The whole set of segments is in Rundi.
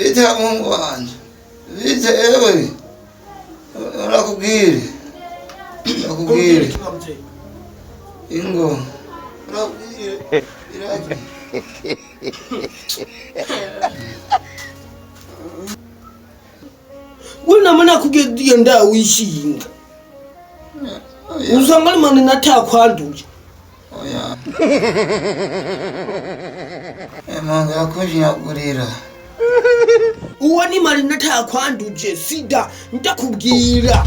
Vita Mungu wangu. Vita ewe. Nakugiri. Nakugiri. Ingo. Nakugiri. Iraki. Wena mana kugediye ndawishinga. Uzangali mani natakwanduje. Oya. Emanga yakunyagurira. Uwo ni mali natakwanduje sida ndakubwira.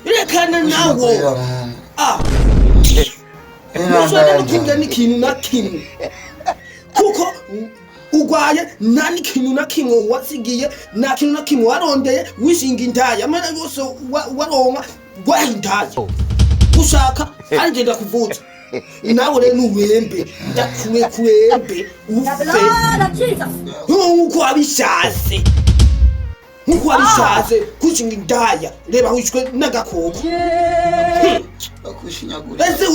Rekana nawo. Nashobora kukinga n'ikintu na kimwe. Kuko ugwaye nani kintu na kimwe wasigiye na kintu na kimwe warondeye wishinga indaya amara yose waronka gwahindaya ushaka anje ndakuvuza nawe rero nuwembe ndakuwe kuwembe ufe nkuko abishatse kushinga indaya reba wishwe n'agakoko akushinyagura ese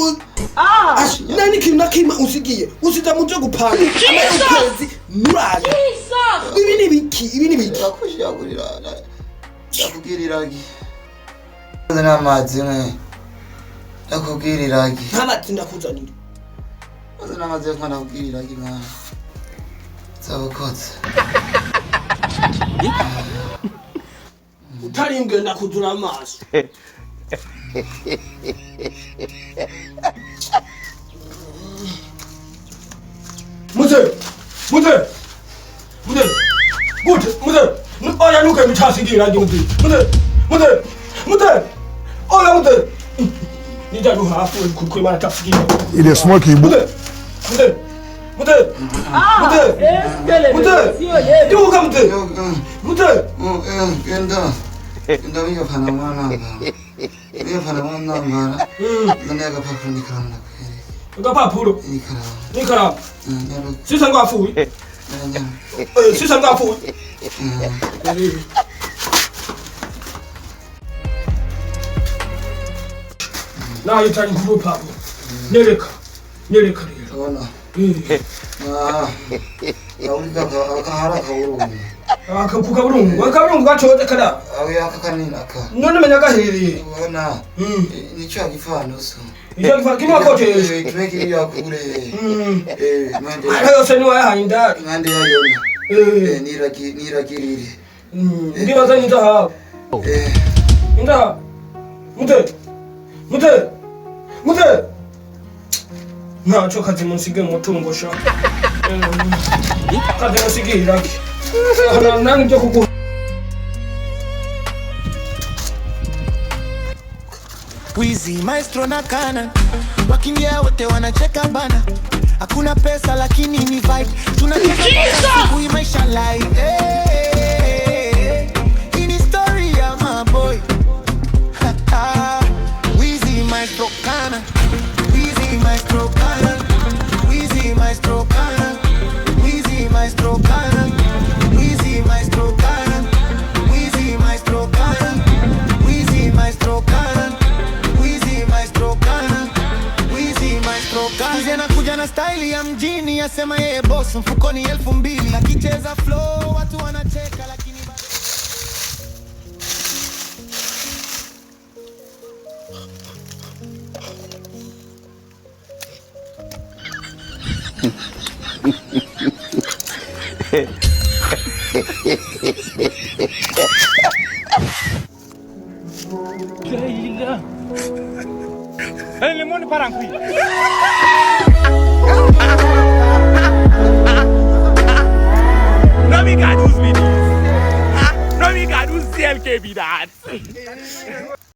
nani kintu na kimwe usigiye usita muje gupanga amayokwezi nuraje ibi ni biki akushinyagurira ndakubwiriraga n'amazi mwe ndakubwiriraga ntamatsi ndakuzanira n'amazi yo ndakubwiriraga mwana zabukotse utarimbwe ndakuzura amaso Mute. Oya nuke mchasigira mute. Oya mute. Nija du hafu kukwima tasigira. Ile smoking book. Mute. Duka mute. Kenda wiga fana mwana. Wiga fana mwana mwana. Ndanga papuro nikaramu kwere. Papuro. Nikaramu. Sisa ngafu. Sisa ngafu. Na yitani kurupa. Nereka rero. Ona. Yawiga akahara kawurungu. Akaburungu gacoze kada. Awe akakanina ka. None menya gahereye. Ona. Nicho agifano so. Nicho agifano kimwa kote. Kimeki yakure. Mande. Ayo se ni wayahinda. Mande yayona. Nirakirire. Ndibaza nita. Nda. Mute. Nacho kazi musige mutungo sha. Kazi musige iraki. Nani ndio kuku. Wizi maestro na kana wakimbia wote wanacheka bana, hakuna pesa lakini ni vibe, tunacheka kui maisha live. Ini story ya my boy. Wizi maestro kana, Wizi maestro kana, Wizi maestro kana, Wizi maestro kana, Wizi maestro kana, Wizi maestro kana, Wizi maestro kana, Wizi maestro kana, Wizi maestro kana. Wizi anakuja na style ya mjini, asema yeye boss, mfukoni 2000, akicheza flow watu wanacheka lakini Le monde part en couille. No me got those videos. No me got those CLK be that.